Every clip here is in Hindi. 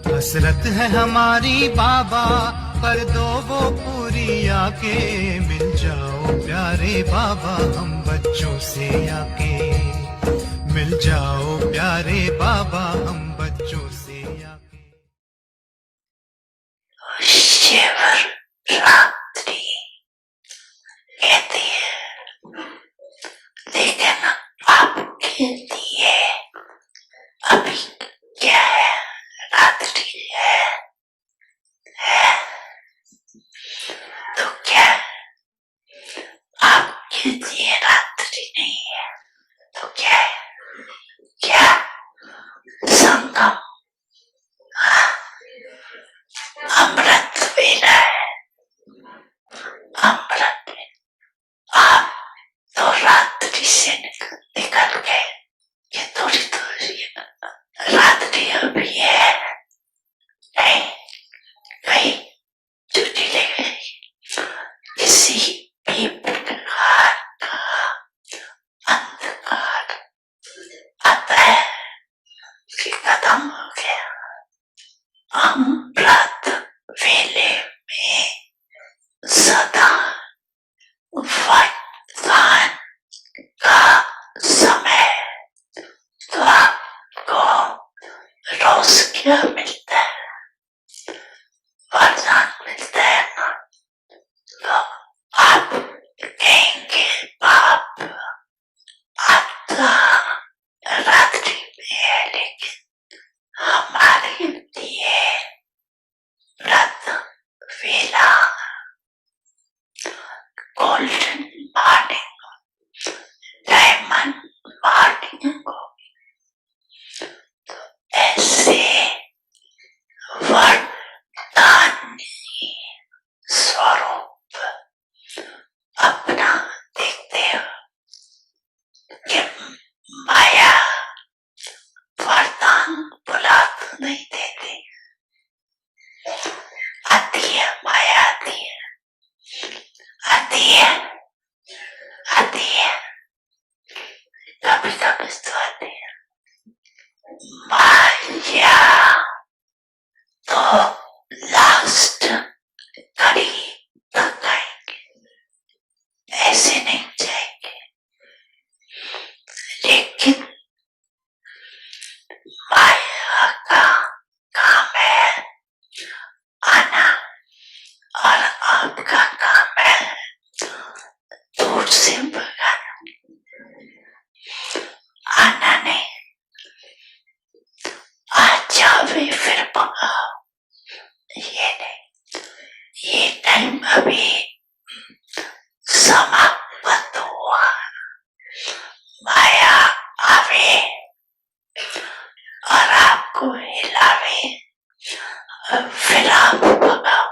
हसरत है हमारी बाबा, कर दो वो पूरी आके। मिल जाओ प्यारे बाबा हम बच्चों से आके। मिल जाओ प्यारे बाबा हम बच्चों से आके। शिवरात्रि कहती है, लेकिन आपके लिए अभी क्या है? रात्रि है तो क्या आपके लिए रात्रि नहीं है तो क्या है? क्या संगम अमृत वेला है। अमृत आप तो रात्रि से निकल गए, ये थोड़ी थोड़ी रात्रि अभी है। नहीं कहीं छुट्टी ले गई, किसी भी प्रकार का अंधकार आता है कि खत्म हो गया। अमृत वेले में सदा वरदान का समय, तो आपको रोज क्या मिलता है? वरदान मिलता है ना, तो आप कहेंगे बाप आता रात्रि में है, लेकिन हमारे लिए व्रत वेला गोल्डन मॉर्निंग, डायमंड मॉर्निंग को, तो ऐसे वरदानी स्वरूप अपना देखते हो कि माया वरदान बुला तो नहीं देती, आती है माया, आती है आती है आती है, कभी कभी तो आती है माया, तो लास्ट घड़ी तक आएंगे, ऐसे नहीं जाएंगे। लेकिन माया का काम है आना, और आपका काम है दूर से भगाना। आना नहीं, आ जावे फिर भगाओ, ये नहीं। ये टाइम अभी समाप्त हुआ। माया आवे और आपको हिलावे, फिर आप भगाओ,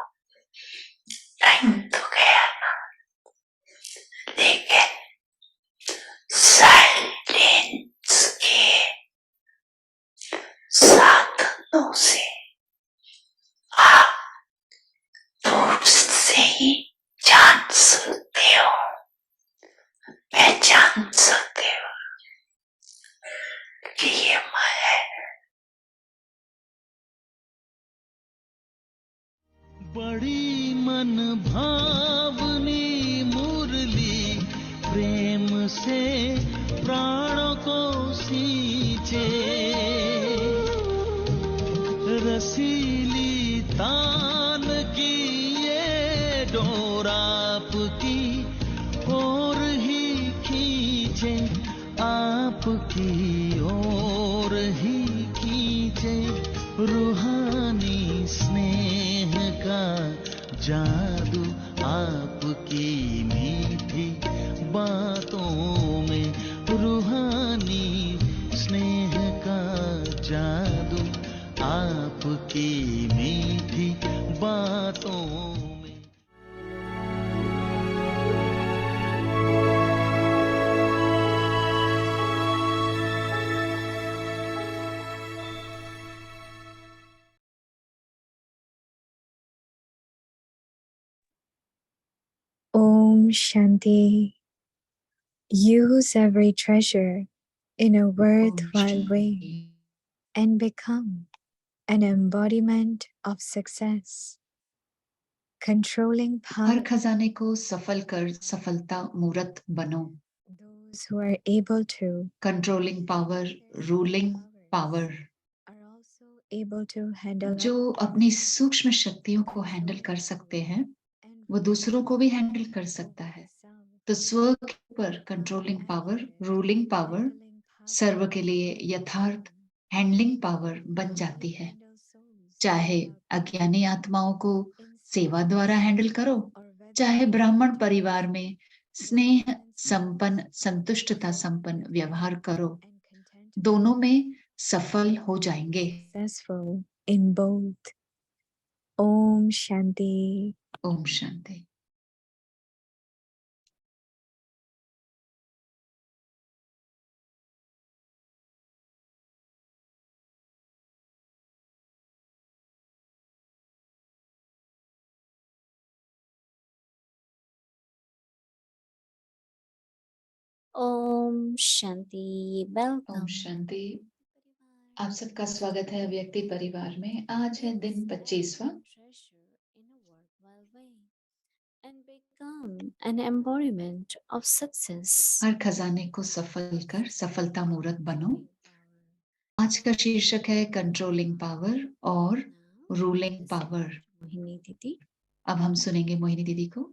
टाइम तो गया ना। लेकिन साइलेंस के साधनों से आप दूर से ही जान सकते हो, पहचान सकते हो कि ये माया है। बड़ी मन भावनी मुरली प्रेम से प्राणों को सींचे, रसीली तान की ये डोर आपकी ओर ही खींचे, आपकी ओर ही खींचे। रूहानी स्नेह का जादू आपकी मीठी बातों में, रूहानी स्नेह का जादू आपकी मीठी बातों में। Om Shanti. Use every treasure in a worthwhile way and become an embodiment of success. Controlling her power. खजाने को सफल कर सफलता मूर्त बनो. Those who are able to controlling power, ruling power. are also able to handle जो अपनी सूक्ष्म शक्तियों को हैंडल कर सकते हैं, वो दूसरों को भी हैंडल कर सकता है. तो स्व के ऊपर कंट्रोलिंग पावर, रूलिंग पावर सर्व के लिए यथार्थ हैंडलिंग पावर बन जाती है. चाहे अज्ञानी आत्माओं को सेवा द्वारा हैंडल करो, चाहे ब्राह्मण परिवार में स्नेह संपन्न, संतुष्टता संपन्न व्यवहार करो, दोनों में सफल हो जाएंगे. successful in both. Om Shanti. ओम शांति. ओम शांति. ओम वेलकम. शांति. आप सबका स्वागत है व्यक्ति परिवार में. आज है दिन 25वां. And become an embodiment of success. हर खजाने को सफल कर सफलता मूर्त बनो. आज का शीर्षक है कंट्रोलिंग पावर और रूलिंग पावर. मोहिनी दीदी. अब हम सुनेंगे मोहिनी दीदी को.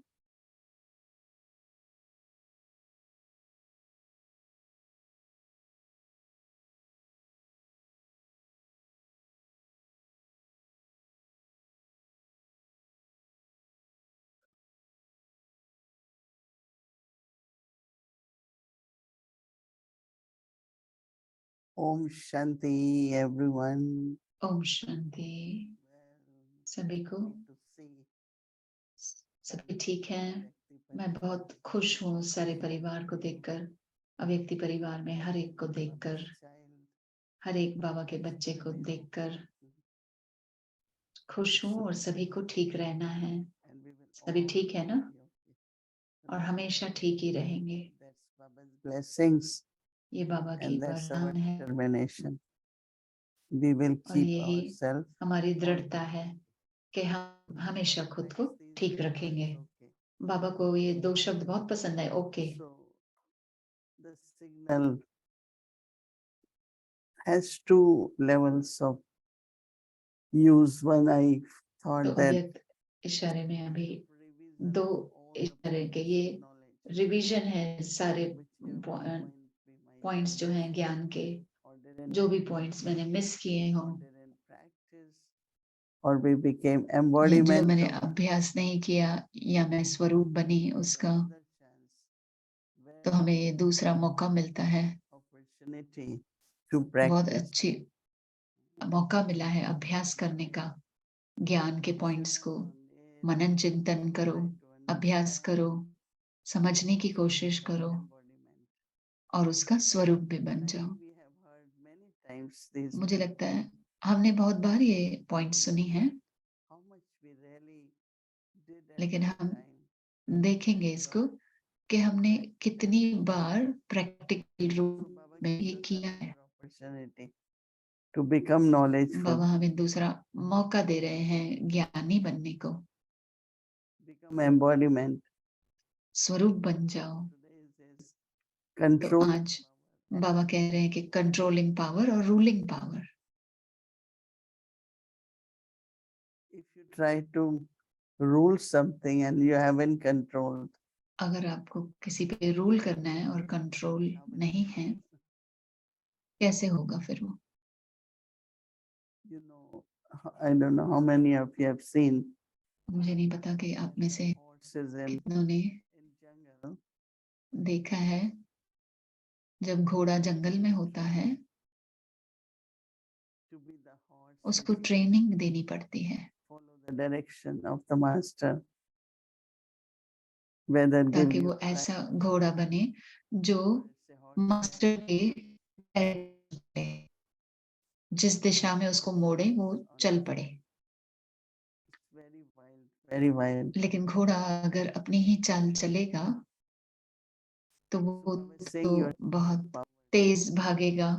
Om Shanti, everyone. Om Shanti. सभी को. सभी ठीक है. मैं बहुत खुश हूँ सारे परिवार को देखकर, अव्यक्ति परिवार में हर एक को देखकर, हर एक बाबा के बच्चे को देखकर खुश हूँ. और सभी को ठीक रहना है. सभी ठीक है ना? और हमेशा ठीक ही रहेंगे. Blessings. ये बाबा की And that's our वरदान है. determination. We will और keep यही ourselves. हमारी दृढ़ता है कि हम हमेशा खुद को ठीक रखेंगे. बाबा को ये दो शब्द बहुत पसंद है, okay. The signal has two levels of use. One, I thought तो that अव्यक्त इशारे में अभी दो इशारे के ये रिवीजन है. सारे पॉइंट्स जो हैं ज्ञान के, जो भी पॉइंट्स मैंने मिस किए हों, or we became या जो embodiment मैंने of अभ्यास नहीं किया या मैं स्वरूप बनी उसका, तो हमें ये दूसरा मौका मिलता है. opportunity to बहुत practice. अच्छी मौका मिला है अभ्यास करने का. ज्ञान के पॉइंट्स को मनन चिंतन करो, अभ्यास करो, समझने की कोशिश करो और उसका स्वरूप भी बन जाओ. मुझे लगता है हमने बहुत बार ये पॉइंट सुनी है, लेकिन हम देखेंगे इसको कि हमने कितनी बार प्रैक्टिकल रूप में ये किया है. To become knowledgeful, बाबा हमें दूसरा मौका दे रहे हैं ज्ञानी बनने को. become embodiment. स्वरूप बन जाओ. तो Control. आज बाबा कह रहे हैं कि कंट्रोलिंग पावर और ruling power. If you try to rule something and you haven't controlled, अगर आपको किसी पे रूल करना है और कंट्रोल नहीं है, कैसे होगा फिर वो? you know, I don't know how many of you have seen मुझे नहीं पता कि आप में से horses in कितनों ने jungle. देखा है जब घोड़ा जंगल में होता है, To be the horse, उसको ट्रेनिंग देनी पड़ती है follow the direction of the master. Whether give ताकि you वो ऐसा घोड़ा बने जो मास्टर के जिस दिशा में उसको मोड़े वो चल पड़े. very wild very wild. लेकिन घोड़ा अगर अपनी ही चाल चलेगा तो वो Baba is saying तो your बहुत तेज भागेगा।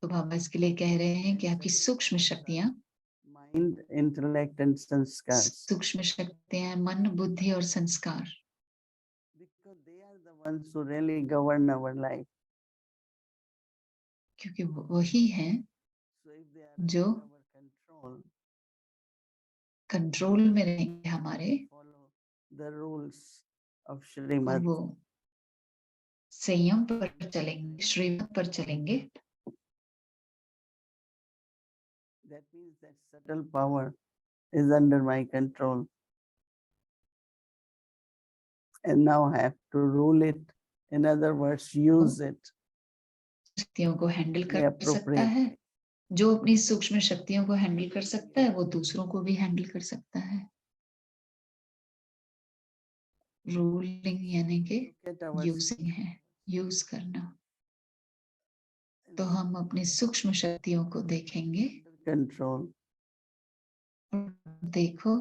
तो बाबा इसके लिए कह रहे हैं कि आपकी सूक्ष्म शक्तियां mind, intellect, and sanskars. सूक्ष्म शक्तियां मन, बुद्धि और संस्कार, Because they are the ones who really govern our life. क्योंकि वही हैं So if they are जो under our control, कंट्रोल में रहेंगे हमारे, follow the rules of तो Shrimad. वो संयम पर चलेंगे, श्रीमत पर चलेंगे। That means that subtle power is under my control. And now I have to rule it. In other words, use it शक्तियों को हैंडल कर सकता appropriately. है। जो अपनी सूक्ष्म शक्तियों को हैंडल कर सकता है वो दूसरों को भी हैंडल कर सकता है। रूलिंग यानी कि Look at our यूजिंग है, यूज करना। तो हम अपनी सूक्ष्म शक्तियों को देखेंगे control. और देखो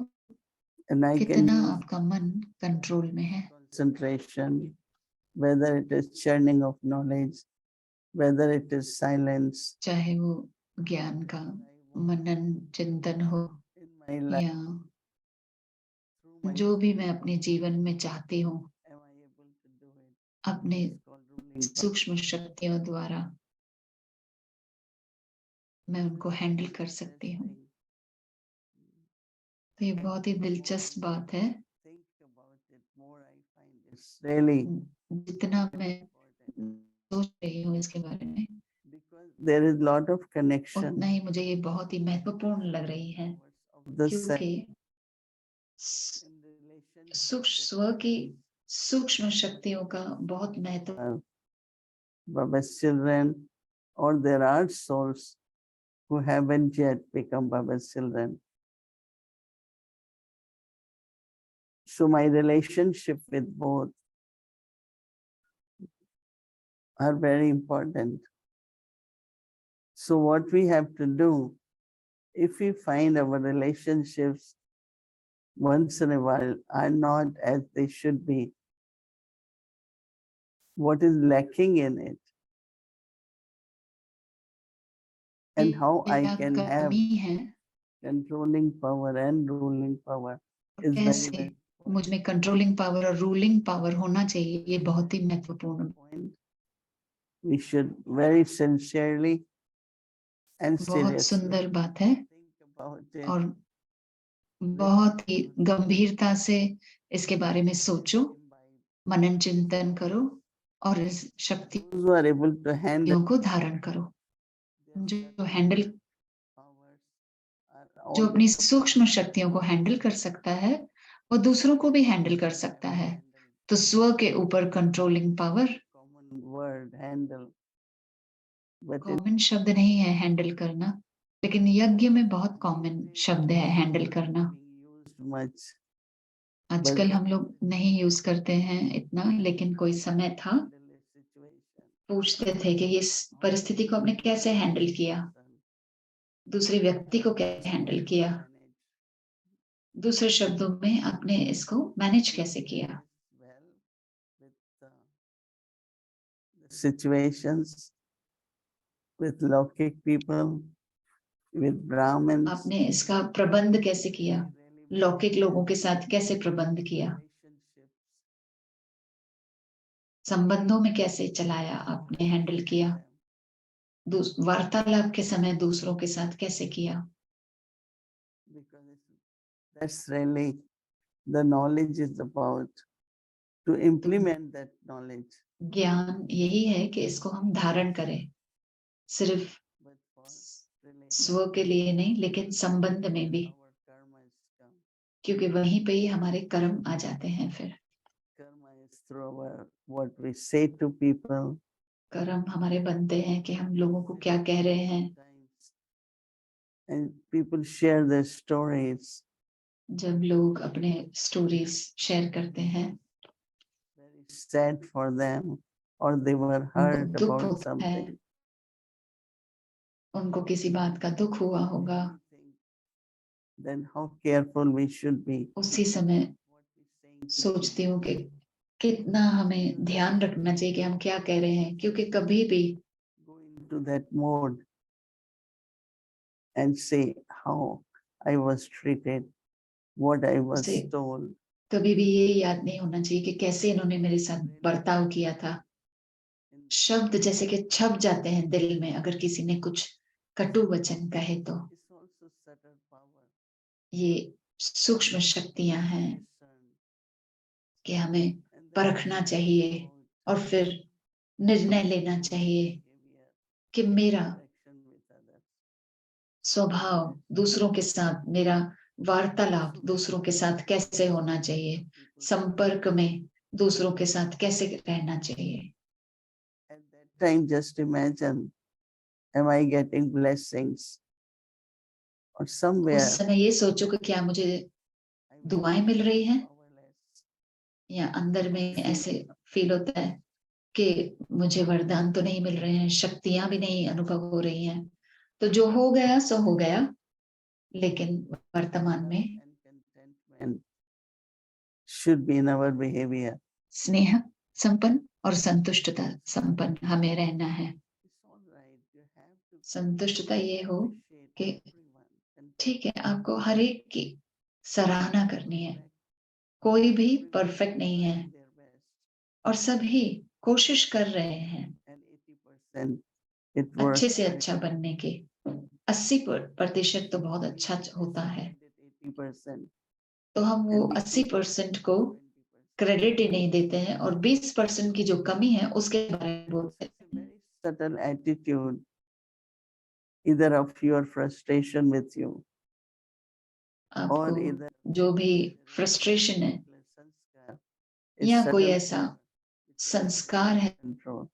And I can कितना use आपका मन कंट्रोल में है। concentration, whether it is churning of knowledge, whether it is silence चाहे वो ज्ञान का मनन चिंतन हो in my life, या through my जो भी मैं अपने जीवन में चाहती हूँ am I able to do it? अपने It's called ruling power. सूक्ष्म शक्तियों द्वारा मैं उनको हैंडल कर सकती हूँ। तो ये बहुत ही दिलचस्प बात है। Think about it more, I find it's really जितना मैं important सोच रही हूँ इसके बारे में because there is lot of connection उतना ही मुझे ये बहुत ही महत्वपूर्ण लग रही है, of the self क्योंकि in relation सूक्ष्म स्व की सूक्ष्म शक्तियों का बहुत महत्व to Baba's children, or there are souls who haven't yet become Baba's children. So my relationship with both are very important. So what we have to do, if we find our relationships once in a while are not as they should be, what is lacking in it, and how I क्या can have कमी है controlling power and ruling power is very, कैसे very मुझ में कंट्रोलिंग पावर और रूलिंग पावर होना चाहिए, ये बहुत ही महत्वपूर्ण point. We should very sincerely and बहुत seriously सुंदर बात है think about it. और बहुत ही गंभीरता से इसके बारे में सोचो, मनन चिंतन करो और इस शक्तियों Those who are able to handle को धारण करो। जो हैंडल powers are जो also अपनी सूक्ष्म शक्तियों को हैंडल कर सकता है वो दूसरों को भी हैंडल कर सकता है। तो स्व के ऊपर controlling power common word handle, but it common शब्द नहीं है हैंडल करना, लेकिन यज्ञ में बहुत कॉमन शब्द है हैंडल करना। being used much. आजकल हम लोग नहीं यूज करते हैं इतना, लेकिन कोई समय था Handle a situation. पूछते थे कि ये परिस्थिति को आपने कैसे हैंडल किया, दूसरे व्यक्ति को कैसे हैंडल किया, दूसरे शब्दों में आपने इसको मैनेज कैसे किया। Well, with the situations, with Lokik people, with Brahmins, आपने इसका प्रबंध कैसे किया, लौकिक लोगों के साथ कैसे प्रबंध किया, relationships, संबंधों में कैसे चलाया, आपने हैंडल किया, वार्तालाप के समय दूसरों के साथ कैसे किया। because that's really the knowledge is about to implement that knowledge. ज्ञान यही है कि इसको हम धारण करें, सिर्फ But for स्व के लिए नहीं लेकिन संबंध में भी, our karma is come. क्योंकि वहीं पे ही हमारे कर्म आ जाते हैं। फिर Karma is through our what we say to people. कर्म हमारे बनते हैं कि हम लोगों को क्या कह रहे हैं। And people share their stories. जब लोग अपने स्टोरीज शेयर करते हैं, Very sad for them, or they were उनको hurt दुख about होता है, something. उनको किसी बात का दुख हुआ होगा, then how careful we should be. उसी समय What we're saying to सोचती people. हूँ कि कितना हमें ध्यान रखना चाहिए कि हम क्या कह रहे हैं, क्योंकि कभी भी Go into that mode and say how I was treated, what I was उसे told. कभी भी ये याद नहीं होना चाहिए कि कैसे इन्होंने मेरे साथ बर्ताव किया था। शब्द जैसे कि छप जाते हैं दिल में, अगर किसी ने कुछ कटु वचन कहे तो। It's also subtle power. ये सूक्ष्म शक्तियां हैं Discern. कि हमें And then परखना चाहिए about और फिर निर्णय लेना चाहिए behavior, कि मेरा interaction with others. स्वभाव दूसरों के साथ, मेरा वार्तालाप दूसरों के साथ कैसे होना चाहिए, संपर्क में दूसरों के साथ कैसे रहना चाहिए। At that time, just imagine, am I getting blessings? Or somewhere, उस समय ये सोचो कि क्या मुझे I'm दुआएं मिल रही हैं, powerless. या अंदर में ऐसे फील होता है कि मुझे वरदान तो नहीं मिल रहे हैं, शक्तियां भी नहीं अनुभव हो रही हैं। तो जो हो गया सो हो गया, लेकिन वर्तमान में And contentment should be in our behavior. स्नेह संपन्न और संतुष्टता संपन्न हमें रहना है। It's all right. You have to संतुष्टता ये हो appreciate कि everyone. ठीक है, आपको हर एक की सराहना करनी है। कोई भी परफेक्ट नहीं है Their best. और सभी कोशिश कर रहे हैं And 80% it works. अच्छे से अच्छा बनने की। 80% तो बहुत अच्छा होता है, 80%. तो हम वो And we 80% को 20%. क्रेडिट ही नहीं देते हैं और 20% की जो कमी है उसके बारे में बोलते It's a हैं। very subtle attitude, either of your frustration with you, or आपको either जो भी फ्रस्ट्रेशन है संस्कार, या it's कोई subtle ऐसा power. It's संस्कार है control.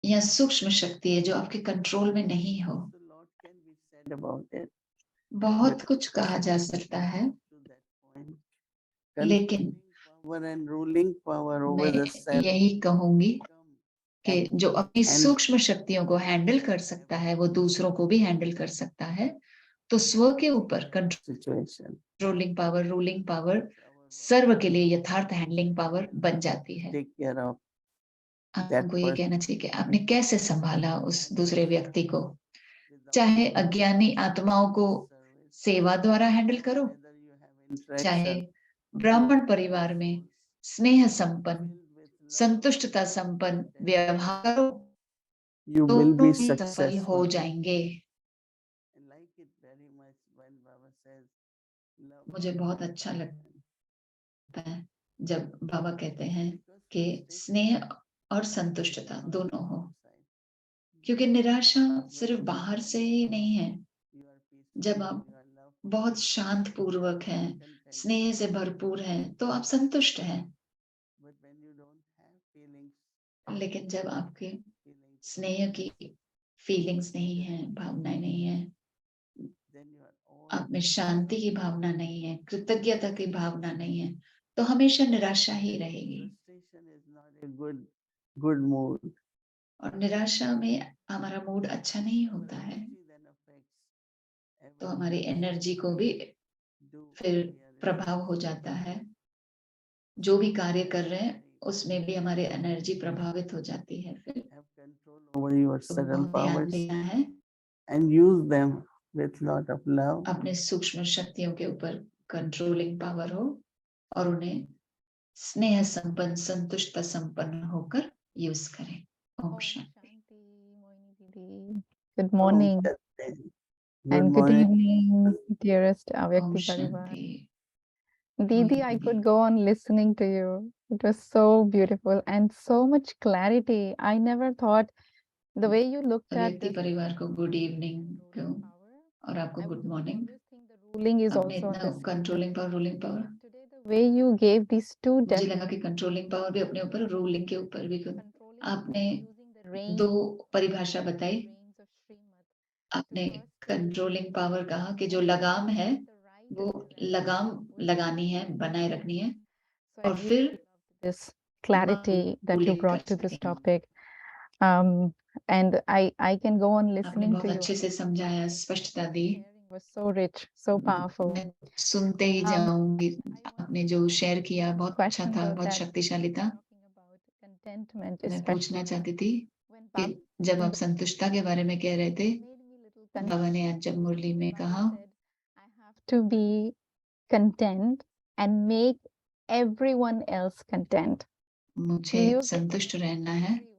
या सूक्ष्म शक्ति है जो आपके कंट्रोल में नहीं हो। So lot can be said about it. बहुत But कुछ कहा जा सकता है, to that point, लेकिन controlling power and ruling power over मैं the self यही कहूंगी become कि जो अपनी and सूक्ष्म शक्तियों को हैंडल कर सकता है वो दूसरों को भी हैंडल कर सकता है। तो स्व के ऊपर situation. Controlling power, ruling power सर्व के लिए यथार्थ हैंडलिंग पावर बन जाती है। Take care of that हमको ये person कहना चाहिए कि आपने कैसे संभाला उस दूसरे व्यक्ति को, without चाहे अज्ञानी आत्माओं को service, सेवा द्वारा हैंडल करो, whether you have चाहे interaction ब्राह्मण परिवार में स्नेह संपन्न, filled with love, संतुष्टता संपन्न व्यवहार करो, you will दोनों be ही सफल हो successful. जाएंगे। I like it very much when Baba says, love मुझे बहुत अच्छा लगता है जब बाबा कहते हैं कि स्नेह और संतुष्टता दोनों हो, क्योंकि निराशा सिर्फ बाहर से ही नहीं है। जब आप बहुत शांत पूर्वक हैं, स्नेह से भरपूर हैं, तो आप संतुष्ट हैं। लेकिन जब आपके स्नेह की फीलिंग्स नहीं है, भावनाएं नहीं है, आप में शांति की भावना नहीं है, कृतज्ञता की भावना नहीं है, तो हमेशा निराशा ही रहेगी। good mood. और निराशा में हमारा मूड अच्छा नहीं होता है, तो हमारी एनर्जी को भी फिर प्रभाव हो जाता है। जो भी कार्य कर रहे हैं उसमें भी हमारी एनर्जी प्रभावित हो जाती है। फिर Have control over your तो subtle बहुत ध्यान powers देना है and use them with lot of love. अपने सूक्ष्म शक्तियों के ऊपर कंट्रोलिंग पावर हो और उन्हें स्नेह संपन्न, संतुष्टता संपन्न होकर यूज करें। Om Shanti. Good morning Good and good morning. evening, dearest Om Avyakti Parivar. Shanti. Didi, I could go on listening to you. It was so beautiful and so much clarity. I never thought the way you looked at अव्यक्ति this परिवार को गुड इवनिंग power, और आपको I good would morning. always think the ruling is आपने also on इतना the same. Controlling power, ruling power, Today, the way you gave these two मुझे लगा कि कंट्रोलिंग पावर भी अपने ऊपर, रूलिंग के ऊपर भी। आपने दो परिभाषा बताई। आपने कंट्रोलिंग पावर कहा कि जो लगाम है वो लगाम लगानी है, बनाए रखनी है, और फिर this clarity that you ruling brought कर to this सकें। topic. And I can go on आपने listening बहुत to you. अच्छे से समझाया, स्पष्टता दी। was so rich, so powerful. मैं सुनते ही Um, जाऊंगी। I आपने want जो to शेयर किया बहुत अच्छा question था, though बहुत that शक्तिशाली था। talking about contentment, मैं पूछना especially चाहती थी when कि Baba जब आप संतुष्टता के बारे में कह रहे थे, made me little confused. बाबा ने आज जब मुरली में Baba कहा said, I have to be content and make everyone else content. मुझे He used the संतुष्ट word रहना है everyone.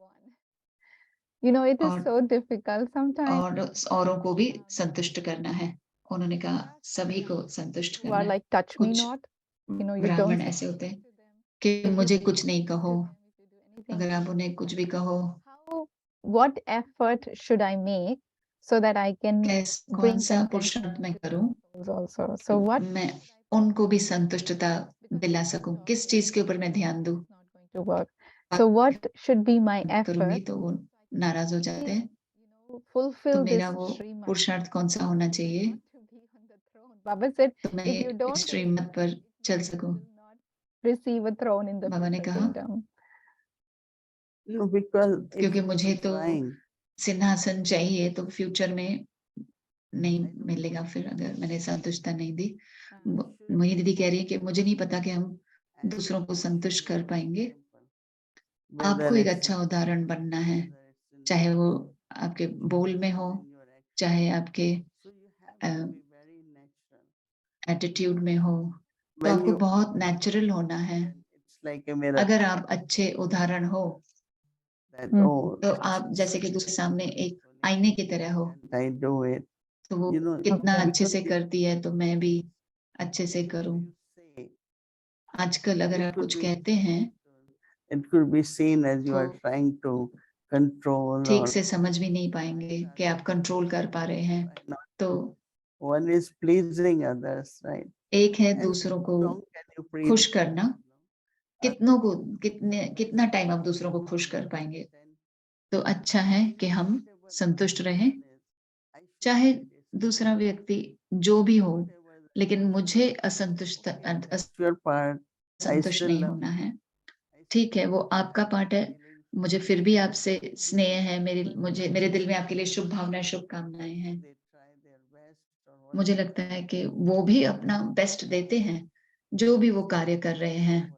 You know, it is और so difficult sometimes. और औरों को भी संतुष्ट करना है। उन्होंने कहा सभी को संतुष्ट Who are करना है। like, touch me कुछ not. You know, you ब्राह्मण don't ऐसे होते हैं to them. कि If you मुझे say कुछ नहीं anything कहो, to them, if you do anything, अगर आप उन्हें कुछ भी कहो, how, what effort should I make so that I can कौन bring सा contentment पुरुषार्थ मैं to करूं those souls also? So what मैं should I उनको भी focus on? संतुष्टता Because दिला if I सकूं, talk किस to चीज के them, ऊपर मैं ध्यान दूं। it's not going to work. So what should be my बात करूंगी effort तो वो so I can नाराज हो जाते really, हैं। तो fulfill this मेरा वो Srimad? पुरुषार्थ कौन सा होना I चाहिए want to be on the throne. Baba said, तो मैं if you don't इस do श्रीमत this, पर it चल means you सकूं। will not receive a throne in the बाबा ने future कहा kingdom. No, because if क्योंकि you मुझे are तो trying, सिंहासन चाहिए तो फ्यूचर में नहीं मिलेगा। फिर अगर मैंने संतुष्टता नहीं दी, मोहिनी दीदी कह रही है कि मुझे नहीं पता कि हम दूसरों को संतुष्ट कर पाएंगे। आपको एक अच्छा उदाहरण बनना है, चाहे वो आपके बोल में हो, चाहे आपके एटीट्यूड में हो, तो आपको बहुत नेचुरल होना है। it's like a mirror. अगर आप अच्छे उदाहरण हो That, Mm. oh, तो आप जैसे कि दूसरे सामने एक आईने की तरह हो, I do it. तो वो You know, कितना Okay. अच्छे से करती है तो मैं भी अच्छे से करूं। say, आजकल अगर it आप could कुछ be- कहते हैं it could be seen as you are तो trying to control ठीक or से समझ भी नहीं पाएंगे कि आप कंट्रोल कर पा रहे हैं। तो one is pleasing others, right? एक है And दूसरों को how long can you please खुश करना, others? कितना टाइम आप दूसरों को खुश कर पाएंगे। तो अच्छा है कि हम संतुष्ट रहें, चाहे दूसरा व्यक्ति जो भी हो, लेकिन मुझे Your part, I असंतुष्ट still नहीं love होना है। ठीक है, वो आपका पार्ट है, मुझे फिर भी आपसे स्नेह है, मेरे दिल में आपके लिए शुभ भावनाएं, शुभकामनाएं हैं। मुझे लगता है कि वो भी अपना बेस्ट देते हैं, जो भी वो कार्य कर रहे हैं।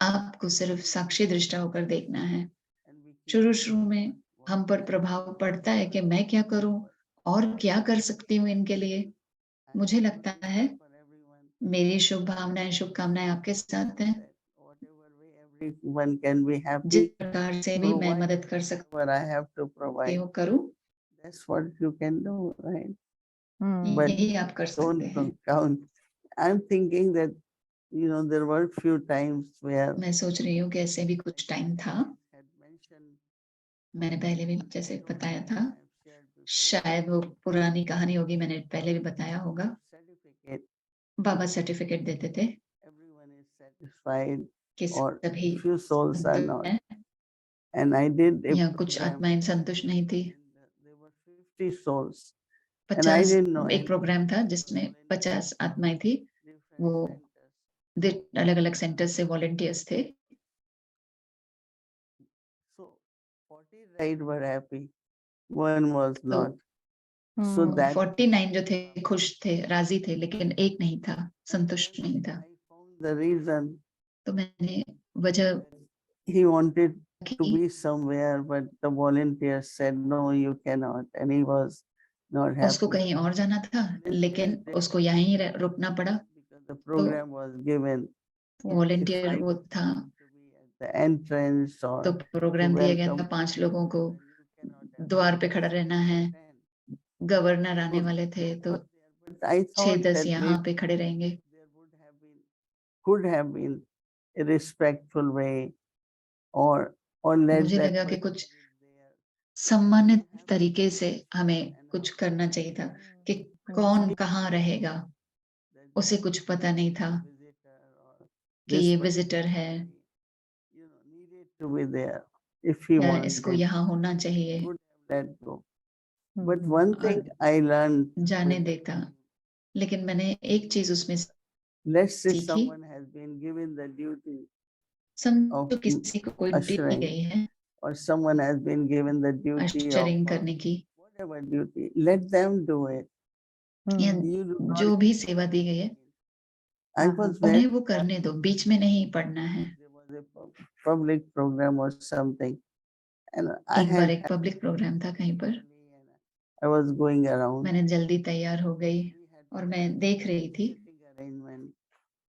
आपको सिर्फ साक्षी दृष्टा होकर देखना है। शुरू में हम पर प्रभाव पड़ता है कि मैं क्या करूं और क्या कर सकती हूँ इनके लिए। मुझे लगता है मेरी शुभ भावनाएं, शुभकामनाएं आपके साथ हैं। Everyone can be जिस happy. प्रकार से भी मैं मदद कर सकती What I have to provide. हूँ करूं, That's what you can do, right? Mm. But यही आप कर सकते don't हैं। count. I'm thinking that, there were few times where मैं सोच रही हूँ कि ऐसे भी कुछ टाइम था, had mentioned, मैंने पहले भी जैसे I don't बताया know था, if I have shared before, शायद वो पुरानी कहानी होगी, मैंने पहले भी बताया होगा। certificate, बाबा सर्टिफिकेट देते थे everyone is satisfied कि or सभी few souls are not. हैं, And I did a या कुछ program आत्माएं संतुष्ट नहीं थी। and there were 50 souls. And I 50 didn't know एक प्रोग्राम था जिसमें 50 आत्माएं थी, वो अलग अलग सेंटर से वॉलंटियर्स थे। So 49 were happy, one was तो not. So Mm. that 49 जो थे खुश थे, राजी थे, लेकिन एक नहीं था, संतुष्ट नहीं था। I found the reason. तो मैंने वजह He wanted to की, be somewhere, but the volunteers said, no, you cannot. And he was not उसको happy. कहीं और जाना था, लेकिन उसको यहीं रुकना पड़ा। Because the program was given. Volunteer वो था, To be at the entrance or तो प्रोग्राम दिया गया था welcome 5 लोगों को, and you cannot द्वार पे खड़ा रहना है। attend. गवर्नर आने वाले थे, तो But I thought 6-10 that यहाँ पे खड़े रहेंगे। there could have been a respectful way or let मुझे that लगा कि person कुछ sit there. सम्मानित तरीके से हमें कुछ करना चाहिए था कि कौन कहाँ रहेगा, उसे कुछ पता नहीं था कि ये विजिटर है Needed to be there if he या wanted. इसको यहाँ होना चाहिए, Would have let go. But Mm. one thing I learned, जाने with the देता। time, लेकिन मैंने एक चीज उसमें let's say सीखी, someone has been given the duty समझो of किसी को कोई ड्यूटी दी ushering, गई है or someone has been given the duty of ushering करने की, whatever duty, let them do it. या Hmm. You do not जो भी सेवा दी गई है I हाँ, was उन्हें very वो करने दो, बीच में नहीं पढ़ना है। there was a public program or something, and I एक बार had एक पब्लिक प्रोग्राम था कहीं पर, I was going around. मैंने जल्दी तैयार हो गई और मैं देख रही थी। Sitting arrangement.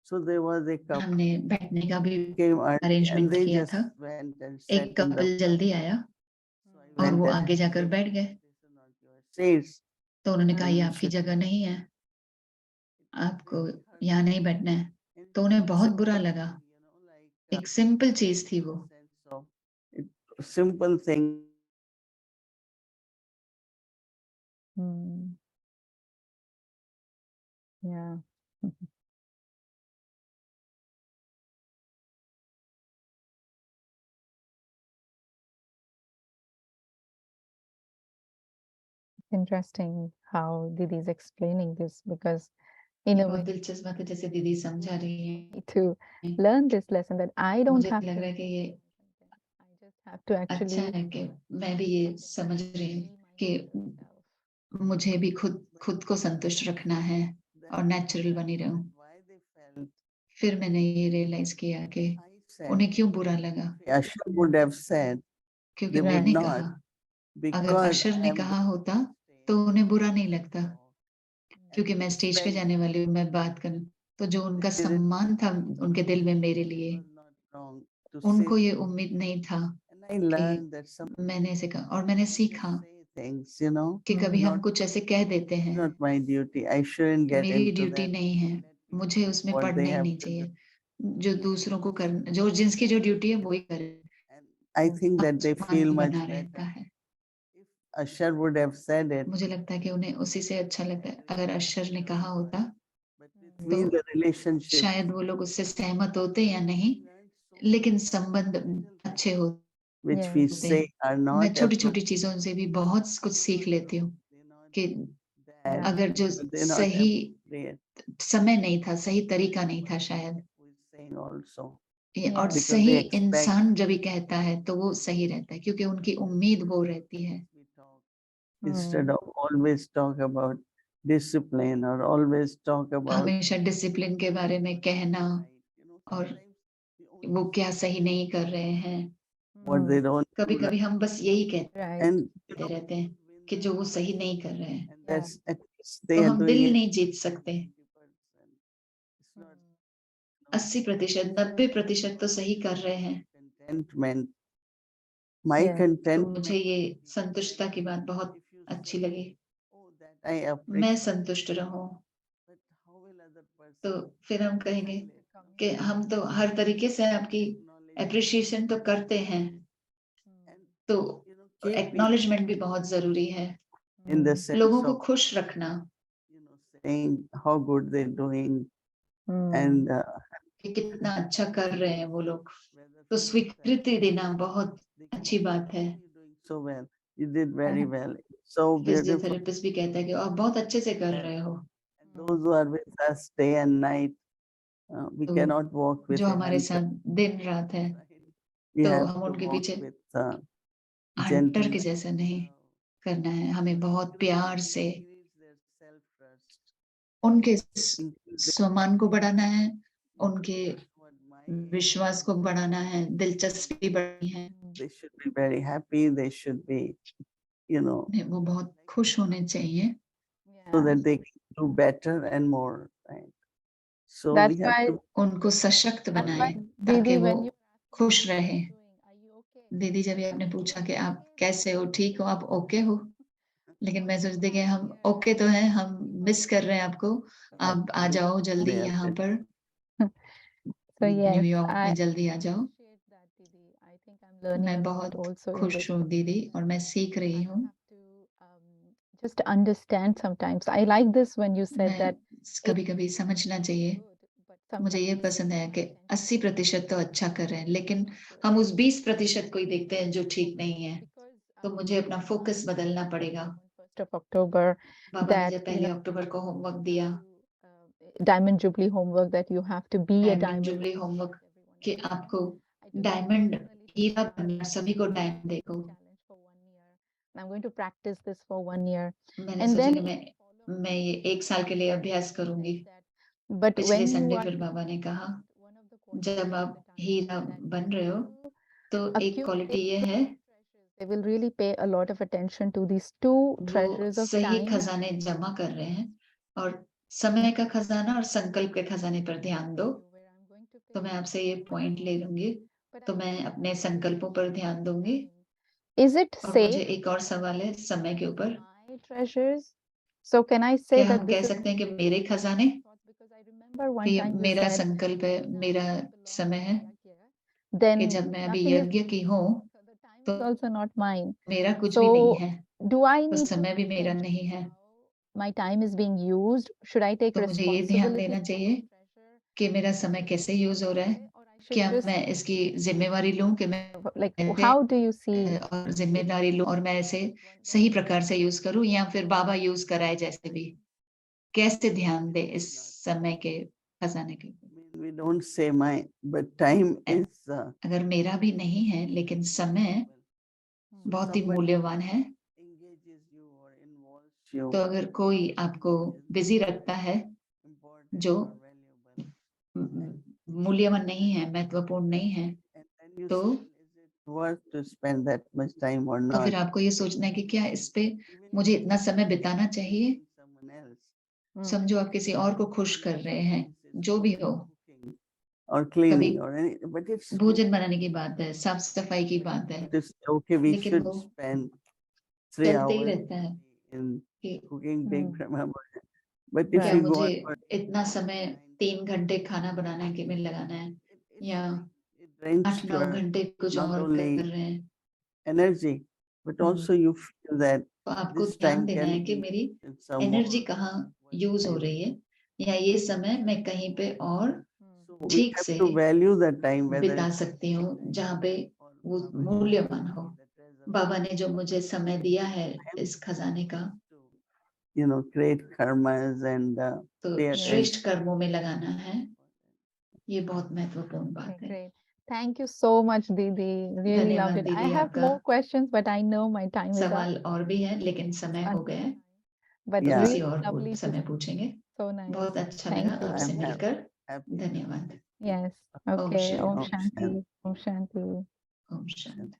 So there was a couple हमने बैठने का भी came early and arrangement they किया just था। went and एक sat in the कपल जल्दी आया So I और went वो and आगे जाकर बैठ गए, "This is not your seats." तो उन्होंने कहा ये Hmm. आपकी जगह नहीं है, आपको यहाँ नहीं बैठना है। And तो उन्हें बहुत simple बुरा thing, लगा। like एक सिंपल चीज थी वो। sense of it, simple thing. Hmm. Yeah. Interesting how Didi is explaining this, because in ये a बहुत way दिलचस्प बात है, जैसे दीदी समझा रही है। to learn this lesson that I don't मुझे have लग to रहा है कि ये I just have to अच्छा actually है कि मैं भी ये समझ रही हूँ कि myself. मुझे भी खुद को संतुष्ट रखना है और नेचुरल बनी रहूं। Why they felt फिर मैंने ये रियलाइज किया कि I said उन्हें क्यों बुरा लगा, Ashar would have said क्योंकि they would मैंने not कहा। अगर because अशर I ने am कहा going होता to तो stay उन्हें बुरा नहीं लगता, and क्योंकि मैं स्टेज पे spend जाने वाली हूँ, मैं बात करूं। तो जो उनका they didn't सम्मान था उनके दिल में मेरे लिए, was not wrong to say उनको ये उम्मीद नहीं था and I कि learned that some मैंने ऐसे कहा। और मैंने सीखा say things, you know, कि कभी हम not कुछ ऐसे कह देते हैं not my duty. I shouldn't कि get मेरी into ड्यूटी that. नहीं है, मुझे उसमें What पढ़ना they ही have नहीं to do. चाहिए। जो दूसरों को कर, जो जिसकी जो ड्यूटी है वही करे, And I think that they feel सम्मान much बना better. रहता है। If Ashar would have said it, मुझे लगता है कि उन्हें उसी से अच्छा लगता है। अगर अशर ने कहा होता but with me the relationship शायद वो लोग उससे सहमत होते या नहीं, लेकिन संबंध अच्छे होते which we हैं। say are मैं not छोटी छोटी चीजों से भी बहुत कुछ सीख लेती हूँ कि bad, अगर जो but they're not सही appropriate. समय नहीं था, सही तरीका नहीं था शायद, Who is saying also और because सही they expect इंसान जब भी कहता है तो वो सही रहता है, क्योंकि उनकी उम्मीद वो रहती है। we talk instead of always talk about discipline or always talk about हमेशा डिसिप्लिन के बारे में कहना you know, और sometimes वो क्या सही नहीं कर रहे हैं। what they don't कभी do कभी हम बस यही कहते Right. and you know, रहते हैं कि जो वो सही नहीं कर रहे हैं, and that's at least तो they are हम doing दिल it नहीं जीत सकते। 90%. It's not 80%, 90% तो सही कर रहे हैं। contentment. My Yeah. तो contentment मुझे ये संतुष्टता की बात बहुत if you अच्छी say, लगी। oh that I मैं appreciate संतुष्ट रहूं, but how will other तो person फिर हम कहेंगे relate? कि हम तो हर तरीके से आपकी Acknowledge अप्रिशिएशन तो करते हैं, and तो you know keep me acknowledgement भी बहुत जरूरी है। in the sense लोगों को of खुश रखना, you know saying how good they're doing Mm. and कि कितना अच्छा कर रहे हैं वो लोग, whether तो स्वीकृति देना बहुत अच्छी बात है। you're doing so well, you did very well, so beautiful. Physiotherapist भी कहता है कि आप बहुत अच्छे से कर रहे हो। And those who are with us day and night, we तो cannot walk with जो a हमारे hunter, साथ दिन रात है, right? We तो have हम to उनके walk पीछे with हंटर gentleness. के जैसा नहीं करना है, हमें बहुत प्यार से Increase their self-trust. उनके Increase their सम्मान को बढ़ाना है, उनके what my विश्वास को बढ़ाना है, दिलचस्पी बढ़ानी है। they should be very happy, they should be you know वो बहुत खुश होने चाहिए, so Yeah. that they can do better and more, right? So That's we have why, to उनको सशक्त that's बनाए why, ताकि Didi, वो when you खुश रहे। are you okay? दीदी जब ये आपने पूछा कि आप कैसे हो, ठीक हो, आप ओके हो, लेकिन मैं सोचती कि हम ओके तो हैं, हम मिस कर रहे हैं आपको, आप आ जाओ जल्दी they are यहाँ पर, So yes, न्यूयॉर्क I में जल्दी आ जाओ। appreciate that, Didi. I think I'm learning a मैं lot बहुत also in खुश this. हूँ दीदी, और मैं सीख रही I हूँ। have to just understand sometimes. I like this when you said मैं that कभी कभी समझना चाहिए। good, but मुझे ये sometimes पसंद है कि 80% तो अच्छा कर रहे हैं, लेकिन हम उस 20% को ही देखते हैं जो ठीक नहीं है, because तो मुझे अपना फोकस बदलना पड़ेगा। 1st of October, बाबा ने that जब 1 अक्टूबर को होमवर्क दिया, Diamond Jubilee homework, that you have to be a diamond diamond. Jubilee homework, Everyone कि else. आपको I do डायमंड personally हीरा feel बनना, सभी को डायमंड देखो। challenge for 1 year. I'm going to practice this for 1 year. मैंने And सोचा then कि मैं मैं ये 1 साल के लिए अभ्यास करूँगी। But पिछले when you संडे are फिर बाबा ने कहा, one of the qualities जब आप that I Heera feel that बन रहे हो, people तो एक क्वालिटी ये accumulate है they will really pay a lot of attention to these two वो treasures of सही time. खजाने जमा कर रहे हैं और समय का खजाना और संकल्प के खजाने पर ध्यान दो। Where I'm going to तो pay मैं आपसे attention ये to my पॉइंट ले own लूँगी, but तो I मैं also अपने want to संकल्पों पर understand ध्यान दूँगी। time. Is it और मुझे safe एक और सवाल है समय के ऊपर, my treasures? So can I say क्या that हम this कह is सकते हैं कि मेरे खजाने, because I remember कि one ये time you मेरा said संकल्प है, मेरा समय है, कि then जब मैं अभी nothing is यज्ञ की हूँ, so the time तो is also not mine. मेरा कुछ भी नहीं So है, do I तो need to समय भी pay मेरा attention नहीं है। how my time is being used? Should I take तो मुझे ये ध्यान responsibility देना for चाहिए my treasure कि मेरा समय कैसे यूज़ हो रहा है? or I should क्या just मैं इसकी ज़िम्मेवारी लूँ कि मैं like ऐसे how do you see और ज़िम्मेदारी लूँ और मैं इसे सही प्रकार से यूज़ करूँ या फिर बाबा यूज़ कराए जैसे भी? कैसे ध्यान दें इस समय के खजाने के ऊपर? We don't say mine, but time Eh, is अगर मेरा भी नहीं है, लेकिन समय बहुत ही somebody मूल्यवान है, engages you or involves you तो अगर कोई आपको बिज़ी रखता है, important जो or valuable. मूल्यवान नहीं है, महत्वपूर्ण नहीं है, And then you तो say, is it worth to spend that much time or तो फिर not? आपको ये सोचना है कि क्या इस पे Even if मुझे you इतना समय बिताना चाहिए? helping someone else, समझो आप किसी और को खुश कर रहे हैं, जो भी हो, cooking or cleaning कभी or any, but it's भोजन बनाने की बात है, साफ-सफाई की बात है, to say, okay, we लेकिन should वो spend 3 चलते ही hours रहता है in कि cooking big Hmm. remember. But if क्या we go मुझे on for इतना समय 3 घंटे खाना बनाने के में लगाना है या it drains 8-9 your घंटे कुछ not और only कर रहे हैं, energy, but Hmm. also you feel that तो आपको this ध्यान time देना can है कि be मेरी in some एनर्जी more कहाँ यूज़ हो रही है या ये समय मैं कहीं पे और So we ठीक have से to value the time, whether बिता it's सकती हूँ, जहाँ पे or वो Baba मूल्यवान हो। the treasure बाबा ने जो मुझे समय दिया है इस खजाने का, to, you know, create karmas and तो pay attention. श्रेष्ठ कर्मों में लगाना है, ये बहुत महत्वपूर्ण बात Okay, है। great. Thank you so much, Didi. Really loved धन्यवाद it. I दीदी have आपका। more questions, but I know my time is up. सवाल और भी हैं, लेकिन समय हो गया है, But तो Yeah. किसी really और lovely to समय पूछेंगे। so nice. बहुत अच्छा Thank लगा you. आपसे I'm मिलकर, happy. धन्यवाद। Yes. ओम Okay. शांति, Om Om Shanti. Shanti. Om Shanti. ओम शांति।